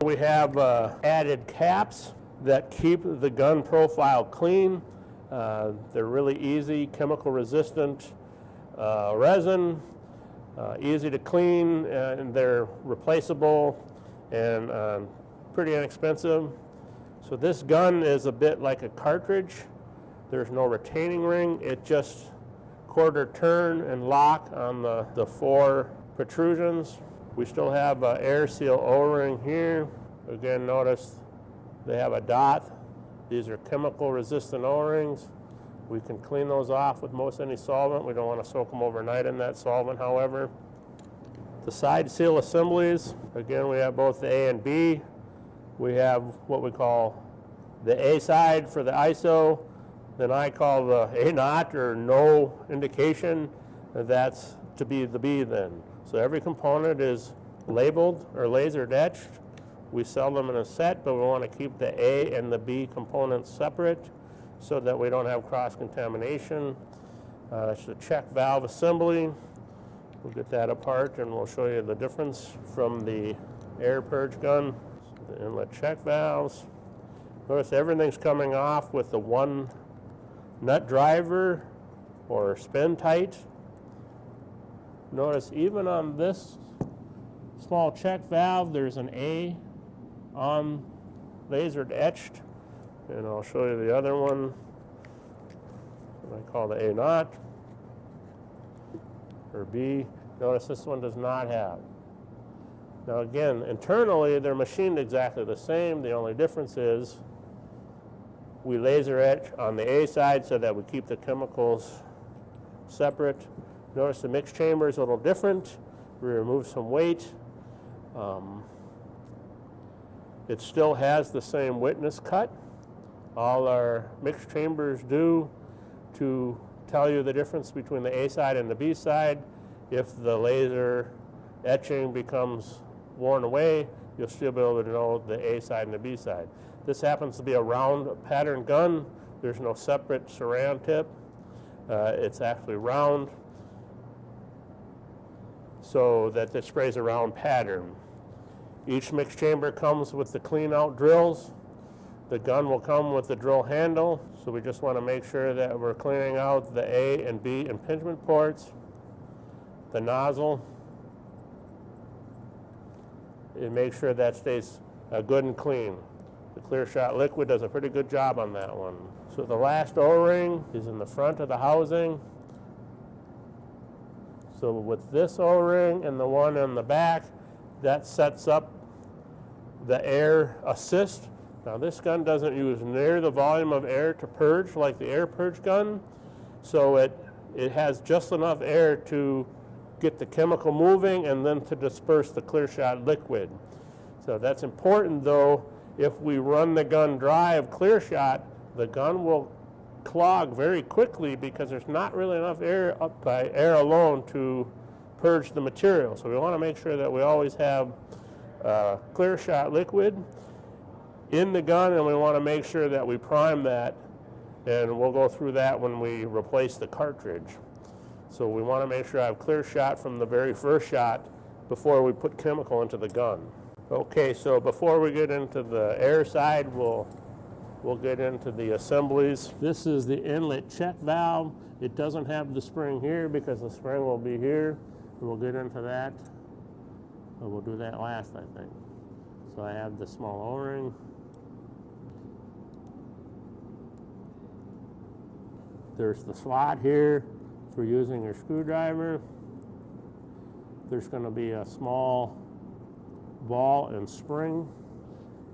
we have added caps that keep the gun profile clean. They're really easy, chemical resistant resin, easy to clean, and they're replaceable and pretty inexpensive. So this gun is a bit like a cartridge. There's no retaining ring. It just quarter turn and lock on the 4 protrusions. We still have an air seal O-ring here. Again, notice they have a dot. These are chemical resistant O-rings. We can clean those off with most any solvent. We don't want to soak them overnight in that solvent, however. The side seal assemblies, again, we have both the A and B. We have what we call the A side for the ISO, then I call the A not or no indication. That's to be the B then. So every component is labeled or laser etched. We sell them in a set, but we want to keep the A and the B components separate so that we don't have cross-contamination. That's the check valve assembly. We'll get that apart and we'll show you the difference from the air purge gun. The inlet check valves. Notice everything's coming off with the 1 nut driver or spin tight. Notice even on this small check valve, there's an A on laser etched, and I'll show you the other one. I call the A not or B. Notice this one does not have. Now again, internally they're machined exactly the same. The only difference is we laser etch on the A side so that we keep the chemicals separate. Notice the mix chamber is a little different. We remove some weight. It still has the same witness cut. All our mix chambers do to tell you the difference between the A side and the B side. If the laser etching becomes worn away, you'll still be able to know the A side and the B side. This happens to be a round pattern gun. There's no separate saran tip. It's actually round so that it sprays a round pattern. Each mix chamber comes with the clean out drills. The gun will come with the drill handle, so we just want to make sure that we're cleaning out the A and B impingement ports, the nozzle, and make sure that stays good and clean. The Clear Shot liquid does a pretty good job on that one. So the last O-ring is in the front of the housing. So with this O-ring and the one in the back, that sets up the air assist. Now this gun doesn't use near the volume of air to purge like the air purge gun, so it has just enough air to get the chemical moving and then to disperse the Clear Shot liquid. So that's important though. If we run the gun dry of Clear Shot, the gun will clog very quickly because there's not really enough air up by air alone to purge the material. So we want to make sure that we always have Clear Shot liquid in the gun, and we want to make sure that we prime that, and we'll go through that when we replace the cartridge. So we want to make sure I have Clear Shot from the very first shot before we put chemical into the gun. Okay, so before we get into the air side, we'll get into the assemblies. This is the inlet check valve. It doesn't have the spring here because the spring will be here. We'll get into that. We'll do that last, I think. So I have the small O-ring. There's the slot here for using your screwdriver. There's going to be a small ball and spring,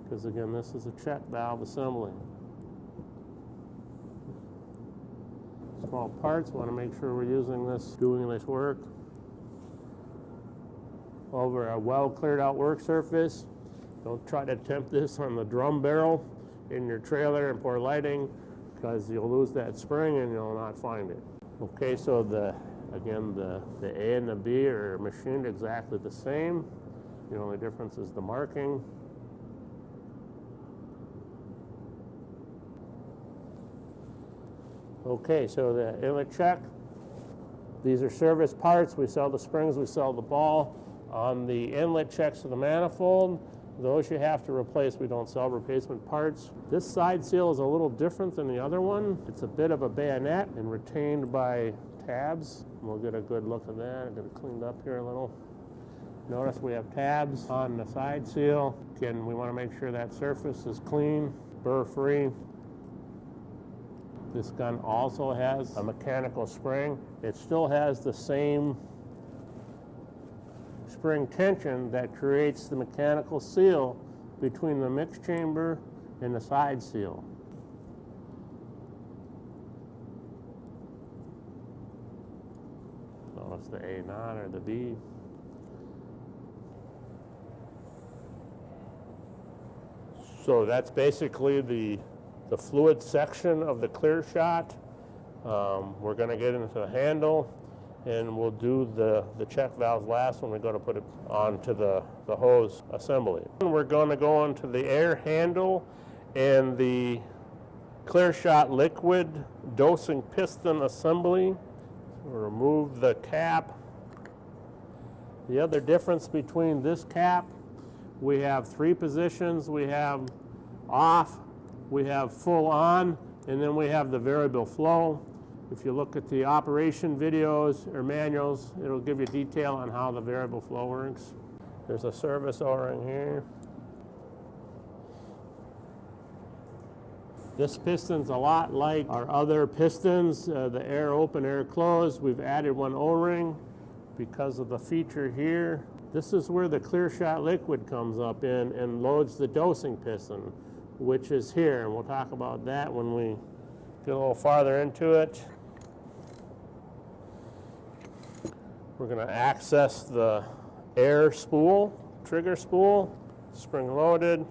because again, this is a check valve assembly. Small parts, want to make sure we're using this, doing this work over a well cleared out work surface. Don't try to attempt this on the drum barrel in your trailer in poor lighting, because you'll lose that spring and you'll not find it. Okay, so the A and the B are machined exactly the same. The only difference is the marking. Okay, so the inlet check. These are service parts. We sell the springs, we sell the ball. On the inlet checks of the manifold, Those you have to replace. We don't sell replacement parts. This side seal is a little different than the other one. It's a bit of a bayonet and retained by tabs. We'll get a good look at that. I'll get it cleaned up here a little. Notice we have tabs on the side seal. Again, we want to make sure that surface is clean, burr-free. This gun also has a mechanical spring. It still has the same spring tension that creates the mechanical seal between the mix chamber and the side seal. So it's the A knot or the B. So that's basically the fluid section of the clear shot. We're going to get into the handle, and we'll do the check valves last when we go to put it onto the hose assembly. We're going to go onto the air handle and the clear shot liquid dosing piston assembly. We'll remove the cap. The other difference between this cap, we have 3 positions. We have off, we have full on, and then we have the variable flow. If you look at the operation videos or manuals, it'll give you detail on how the variable flow works. There's a service O-ring here. This piston's a lot like our other pistons, the air open, air closed. We've added one O-ring because of the feature here. This is where the clear shot liquid comes up in and loads the dosing piston, which is here. And we'll talk about that when we get a little farther into it. We're going to access the air spool, trigger spool, spring loaded.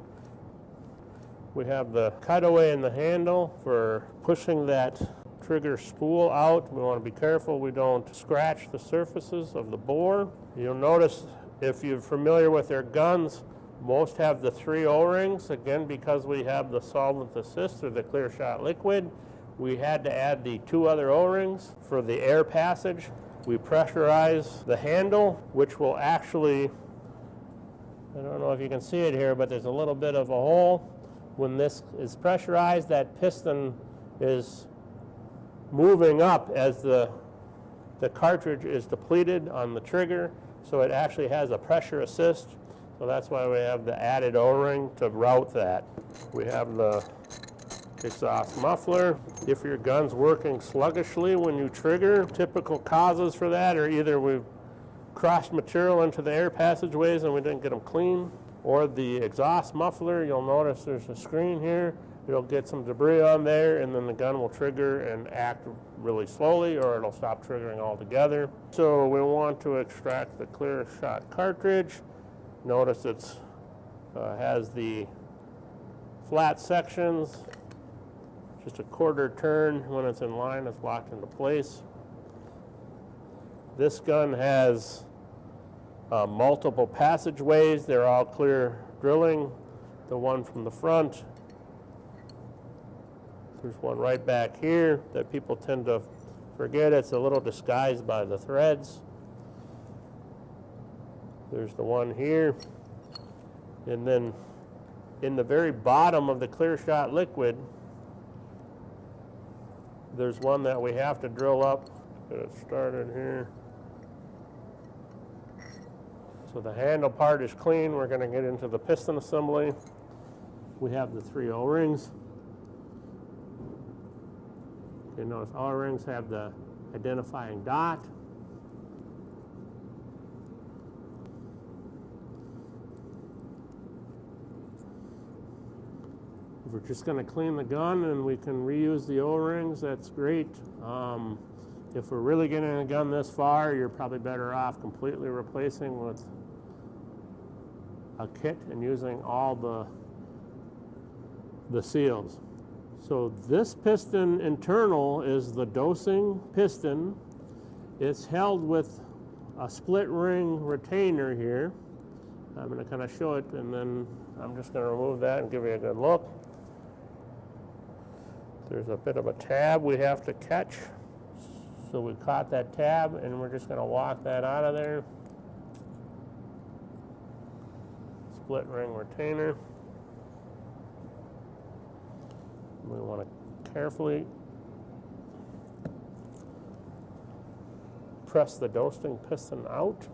We have the cutaway in the handle for pushing that trigger spool out. We want to be careful we don't scratch the surfaces of the bore. You'll notice, if you're familiar with their guns, most have the 3 O-rings. Again, because we have the solvent assist or the clear shot liquid, we had to add the 2 other O-rings for the air passage. We pressurize the handle, which will actually, I don't know if you can see it here, but there's a little bit of a hole. When this is pressurized, that piston is moving up as the cartridge is depleted on the trigger, so it actually has a pressure assist. So that's why we have the added O-ring to route that. We have the exhaust muffler. If your gun's working sluggishly when you trigger, typical causes for that are either we've crossed material into the air passageways and we didn't get them clean, or the exhaust muffler, you'll notice there's a screen here. It'll get some debris on there, and then the gun will trigger and act really slowly, or it'll stop triggering altogether. So we want to extract the clear shot cartridge. Notice it has the flat sections. Just a quarter turn. When it's in line, it's locked into place. This gun has multiple passageways. They're all clear drilling. The one from the front. There's one right back here that people tend to forget. It's a little disguised by the threads. There's the one here. And then in the very bottom of the clear shot liquid, there's one that we have to drill up. Get it started here. So the handle part is clean. We're going to get into the piston assembly. We have the 3 O-rings. You notice O-rings have the identifying dot. If we're just going to clean the gun and we can reuse the O-rings, that's great. If we're really getting a gun this far, you're probably better off completely replacing with a kit and using all the seals. So this piston internal is the dosing piston. It's held with a split ring retainer here. I'm going to kind of show it, and then I'm just going to remove that and give you a good look. There's a bit of a tab we have to catch. So we caught that tab, and we're just going to walk that out of there. split ring retainer. We want to carefully press the dosing piston out.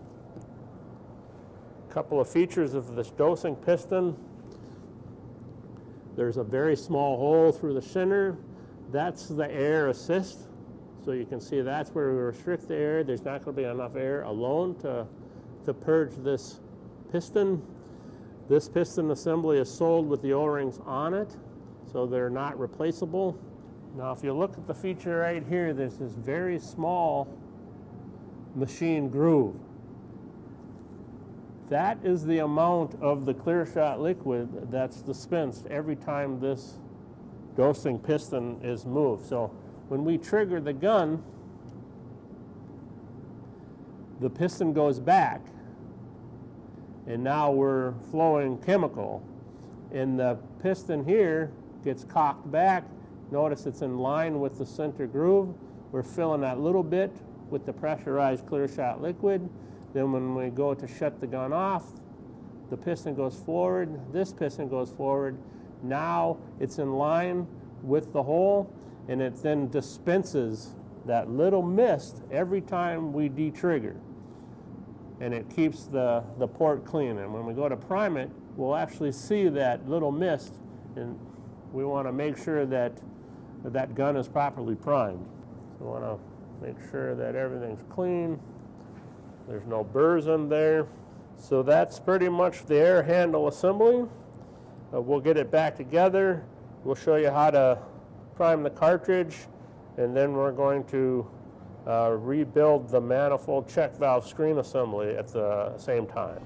A couple of features of this dosing piston. There's a very small hole through the center. That's the air assist. So you can see that's where we restrict the air. There's not going to be enough air alone to purge this piston. This piston assembly is sold with the O-rings on it, so they're not replaceable. Now if you look at the feature right here, there's this very small machine groove. That is the amount of the clear shot liquid that's dispensed every time this dosing piston is moved. So when we trigger the gun, the piston goes back, and now we're flowing chemical. And the piston here gets cocked back. Notice it's in line with the center groove. We're filling that little bit with the pressurized clear shot liquid. Then when we go to shut the gun off, the piston goes forward, this piston goes forward. Now it's in line with the hole, and it then dispenses that little mist every time we de-trigger. And it keeps the port clean. And when we go to prime it, we'll actually see that little mist, and we want to make sure that that gun is properly primed. So we want to make sure that everything's clean. There's no burrs in there. So that's pretty much the air handle assembly. We'll get it back together. We'll show you how to prime the cartridge, and then we're going to rebuild the manifold check valve screen assembly at the same time.